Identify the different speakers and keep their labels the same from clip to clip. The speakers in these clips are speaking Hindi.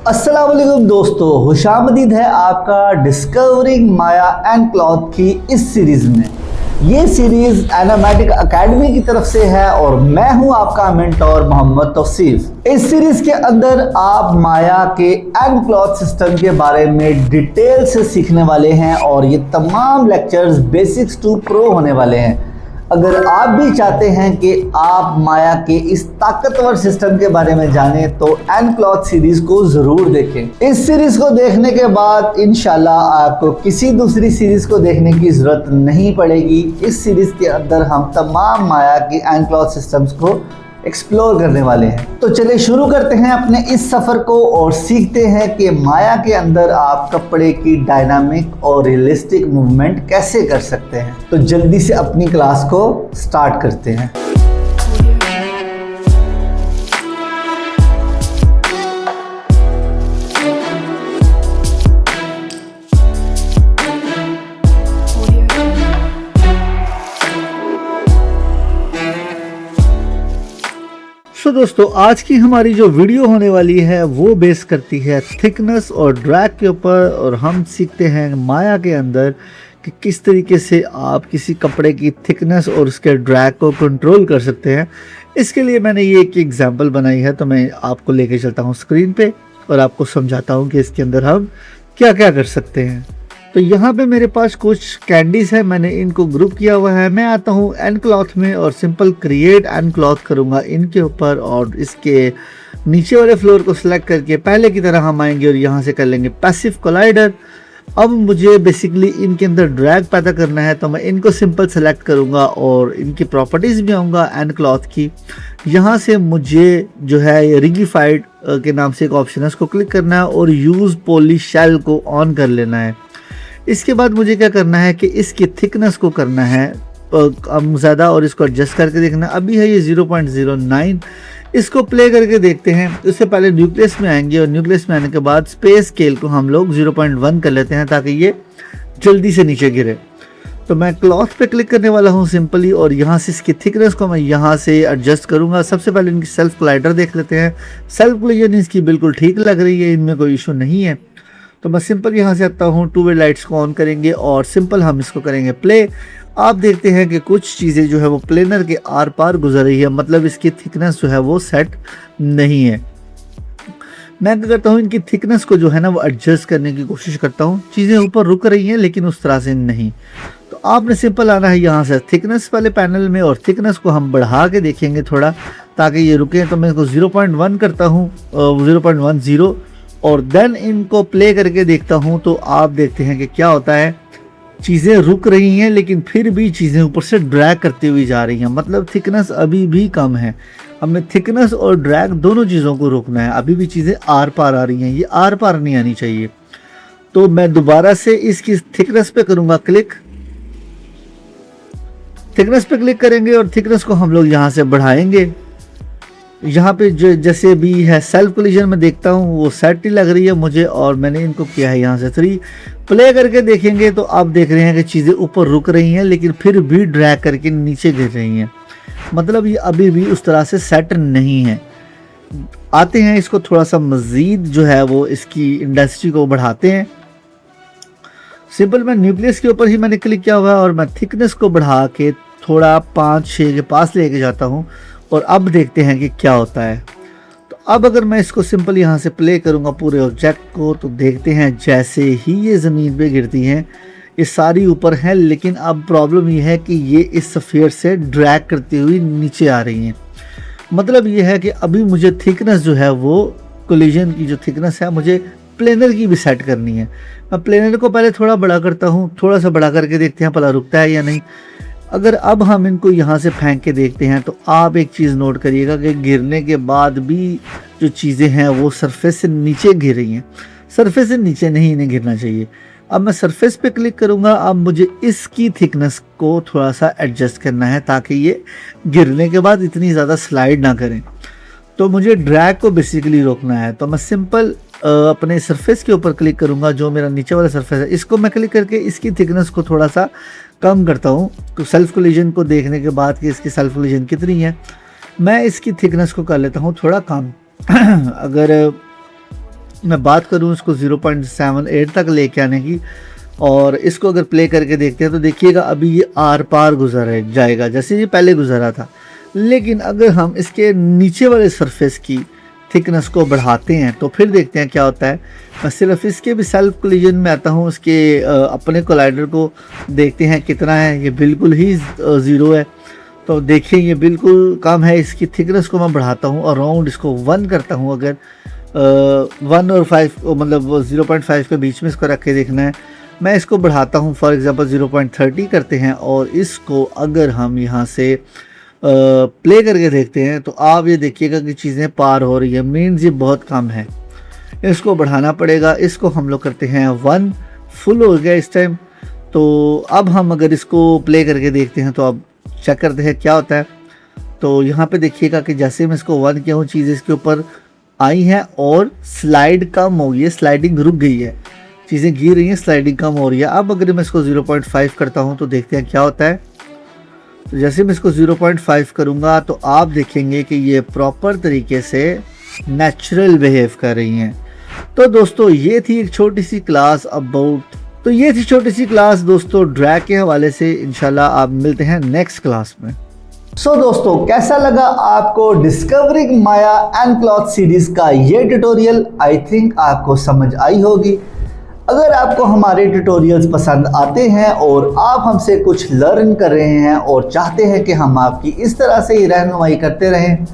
Speaker 1: अस्सलाम वालेकुम दोस्तों, खुशामदीद है आपका डिस्कवरिंग माया एंड क्लॉथ की इस सीरीज में। ये सीरीज एनामेटिक एकेडमी की तरफ से है और मैं हूं आपका मेंटोर मोहम्मद तौसीफ। इस सीरीज के अंदर आप माया के एंड क्लॉथ सिस्टम के बारे में डिटेल से सीखने वाले हैं और ये तमाम लेक्चर्स बेसिक्स टू प्रो होने वाले हैं। अगर आप भी चाहते हैं कि आप माया के इस ताकतवर सिस्टम के बारे में जानें तो एंड क्लॉथ सीरीज को जरूर देखें। इस सीरीज को देखने के बाद इंशाल्लाह आपको किसी दूसरी सीरीज को देखने की जरूरत नहीं पड़ेगी। इस सीरीज के अंदर हम तमाम माया की एंड क्लॉथ सिस्टम्स को एक्सप्लोर करने वाले हैं। तो चलिए शुरू करते हैं अपने इस सफर को और सीखते हैं कि माया के अंदर आप कपड़े की डायनामिक और रियलिस्टिक मूवमेंट कैसे कर सकते हैं। तो जल्दी से अपनी क्लास को स्टार्ट करते हैं। तो दोस्तों, आज की हमारी जो वीडियो होने वाली है वो बेस करती है थिकनेस और ड्रैग के ऊपर, और हम सीखते हैं माया के अंदर कि किस तरीके से आप किसी कपड़े की थिकनेस और उसके ड्रैग को कंट्रोल कर सकते हैं। इसके लिए मैंने ये एक एग्जांपल बनाई है, तो मैं आपको लेके चलता हूँ स्क्रीन पे और आपको समझाता हूँ कि इसके अंदर हम क्या क्या कर सकते हैं। तो यहाँ पे मेरे पास कुछ कैंडीज़ है, मैंने इनको ग्रुप किया हुआ है। मैं आता हूँ एंड क्लॉथ में और सिंपल क्रिएट एंड क्लॉथ करूँगा इनके ऊपर, और इसके नीचे वाले फ्लोर को सिलेक्ट करके पहले की तरह हम आएंगे और यहाँ से कर लेंगे पैसिव कोलाइडर। अब मुझे बेसिकली इनके अंदर ड्रैग पैदा करना है, तो मैं इनको सिंपल सेलेक्ट करूँगा और इनकी प्रॉपर्टीज़ भी आऊँगा एंड क्लॉथ की। यहाँ से मुझे जो है रिगिफाइड के नाम से एक ऑप्शन है, उसको क्लिक करना है और यूज़ पॉली शेल को ऑन कर लेना है। इसके बाद मुझे क्या करना है कि इसकी थिकनेस को करना है कम ज़्यादा और इसको एडजस्ट करके देखना। अभी है ये 0.09। इसको प्ले करके देखते हैं। उससे पहले न्यूक्लियस में आएंगे और न्यूक्लियस में आने के बाद स्पेस स्केल को हम लोग 0.1 कर लेते हैं ताकि ये जल्दी से नीचे गिरे। तो मैं क्लॉथ पे क्लिक करने वाला हूँ सिंपली, और यहाँ से इसकी थिकनेस को मैं यहाँ से एडजस्ट करूँगा। सबसे पहले इनकी सेल्फ कोलाइडर देख लेते हैं। सेल्फ कोलिजन इसकी बिल्कुल ठीक लग रही है, इनमें कोई इशू नहीं है। तो मैं सिंपल यहाँ से आता हूँ, टू वे लाइट्स को ऑन करेंगे और सिंपल हम इसको करेंगे प्ले। आप देखते हैं कि कुछ चीज़ें जो है वो प्लेनर के आर पार गुजर रही है, मतलब इसकी थिकनेस जो है वो सेट नहीं है। मैं क्या करता हूँ, इनकी थिकनेस को जो है ना वो एडजस्ट करने की कोशिश करता हूँ। चीज़ें ऊपर रुक रही हैं लेकिन उस तरह से नहीं। तो आपने सिंपल आना है यहाँ से थिकनेस वाले पैनल में और थिकनेस को हम बढ़ा के देखेंगे थोड़ा ताकि ये रुके। तो मैं इसको 0.1 करता हूँ, 0.10, और देन इनको प्ले करके देखता हूं। तो आप देखते हैं कि क्या होता है, चीज़ें रुक रही हैं लेकिन फिर भी चीज़ें ऊपर से ड्रैग करती हुई जा रही हैं, मतलब थिकनेस अभी भी कम है। हमें थिकनेस और ड्रैग दोनों चीज़ों को रोकना है। अभी भी चीज़ें आर पार आ रही हैं, ये आर पार नहीं आनी चाहिए। तो मैं दोबारा से इसकी थिकनेस पे करूँगा क्लिक। थिकनेस पे क्लिक करेंगे और थिकनेस को हम लोग यहाँ से बढ़ाएंगे। यहाँ पे जो जैसे भी है सेल्फ कोलिजन में देखता हूँ वो सेट ही लग रही है मुझे, और मैंने इनको किया है यहाँ से 3। प्ले करके देखेंगे तो आप देख रहे हैं कि चीज़ें ऊपर रुक रही हैं लेकिन फिर भी ड्रैग करके नीचे गिर रही हैं, मतलब ये अभी भी उस तरह से सेट नहीं है। आते हैं इसको थोड़ा सा मज़ीद जो है वो इसकी इंटेंसिटी को बढ़ाते हैं। सिंपल मैं न्यूक्लियस के ऊपर ही मैंने क्लिक किया हुआ है और मैं थिकनेस को बढ़ा के थोड़ा 5-6 के पास लेके जाता हूँ, और अब देखते हैं कि क्या होता है। तो अब अगर मैं इसको सिंपल यहाँ से प्ले करूँगा पूरे ऑब्जेक्ट को, तो देखते हैं जैसे ही ये ज़मीन पे गिरती हैं ये सारी ऊपर हैं, लेकिन अब प्रॉब्लम ये है कि ये इस सफ़ेयर से ड्रैग करती हुई नीचे आ रही हैं। मतलब ये है कि अभी मुझे थिकनेस जो है वो कोलिजन की जो थिकनेस है मुझे प्लेनर की भी सेट करनी है। मैं प्लेनर को पहले थोड़ा बड़ा करता हूँ, थोड़ा सा बड़ा करके देखते हैं भला रुकता है या नहीं। अगर अब हम इनको यहाँ से फेंक के देखते हैं तो आप एक चीज़ नोट करिएगा कि गिरने के बाद भी जो चीज़ें हैं वो सरफेस से नीचे गिर रही हैं। सरफेस से नीचे नहीं इन्हें गिरना चाहिए। अब मैं सरफेस पे क्लिक करूँगा। अब मुझे इसकी थिकनेस को थोड़ा सा एडजस्ट करना है ताकि ये गिरने के बाद इतनी ज़्यादा स्लाइड ना करें। तो मुझे ड्रैग को बेसिकली रोकना है। तो मैं सिंपल अपने सरफेस के ऊपर क्लिक करूँगा, जो मेरा नीचे वाला सरफेस है इसको मैं क्लिक करके इसकी थिकनेस को थोड़ा सा कम करता हूँ। तो सेल्फ कोलिजन को देखने के बाद कि इसकी सेल्फ कोलिजन कितनी है, मैं इसकी थिकनेस को कर लेता हूँ थोड़ा कम। अगर मैं बात करूं इसको 0.78 तक लेके आने की, और इसको अगर प्ले करके देखते हैं तो देखिएगा अभी ये आर पार गुजर जाएगा जैसे ये पहले गुजरा था। लेकिन अगर हम इसके नीचे वाले सरफेस की थिकनेस को बढ़ाते हैं तो फिर देखते हैं क्या होता है। मैं सिर्फ इसके भी सेल्फ कोलिजन में आता हूँ, उसके अपने कोलाइडर को देखते हैं कितना है। ये बिल्कुल ही ज़ीरो है, तो देखिए ये बिल्कुल कम है। इसकी थिकनेस को मैं बढ़ाता हूँ, अराउंड इसको 1 करता हूँ। अगर 1 और 5 मतलब 0.5 के बीच में इसको रख के देखना है। मैं इसको बढ़ाता हूँ, फॉर एग्ज़ाम्पल 0.30 करते हैं, और इसको अगर हम यहाँ से प्ले करके देखते हैं तो आप ये देखिएगा कि चीज़ें पार हो रही है, मीन्स ये बहुत कम है। इसको बढ़ाना पड़ेगा। इसको हम लोग करते हैं 1, फुल हो गया इस टाइम। तो अब हम अगर इसको प्ले करके देखते हैं तो अब चेक करते हैं क्या होता है। तो यहाँ पे देखिएगा कि जैसे मैं इसको 1 किया हूँ, चीज़ें इसके ऊपर आई हैं और स्लाइड कम हो गई है, स्लाइडिंग रुक गई है, चीज़ें गिर रही हैं, स्लाइडिंग कम हो रही है। अब अगर मैं इसको 0.5 करता हूँ तो देखते हैं क्या होता है। तो जैसे मैं इसको 0.5 करूँगा तो आप देखेंगे कि ये प्रॉपर तरीके से नेचुरल बिहेव कर रही हैं। तो दोस्तों ये थी एक छोटी सी क्लास दोस्तों ड्रैग के हवाले से। इंशाल्लाह आप मिलते हैं नेक्स्ट क्लास में। सो दोस्तों कैसा लगा आपको discovering Maya and cloth series का ये ट्यूटोरियल? आई थिंक आपको समझ आई होगी। अगर आपको हमारे ट्यूटोरियल्स पसंद आते हैं और आप हमसे कुछ लर्न कर रहे हैं और चाहते हैं कि हम आपकी इस तरह से ही रहनुमाई करते रहें,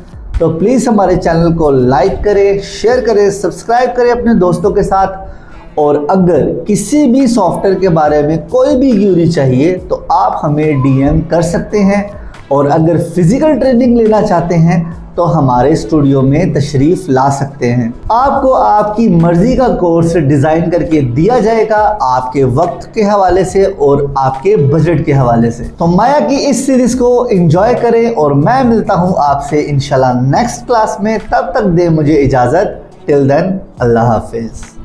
Speaker 1: तो प्लीज़ हमारे चैनल को लाइक करें, शेयर करें, सब्सक्राइब करें अपने दोस्तों के साथ। और अगर किसी भी सॉफ्टवेयर के बारे में कोई भी क्यूरी चाहिए तो आप हमें DM कर सकते हैं। और अगर फिजिकल ट्रेनिंग लेना चाहते हैं तो हमारे स्टूडियो में तशरीफ़ ला सकते हैं। आपको आपकी मर्ज़ी का कोर्स डिज़ाइन करके दिया जाएगा, आपके वक्त के हवाले से और आपके बजट के हवाले से। तो माया की इस सीरीज़ को एंजॉय करें और मैं मिलता हूं आपसे इंशाल्लाह नेक्स्ट क्लास में। तब तक दे मुझे इजाज़त। टिल देन अल्लाह हाफिज़।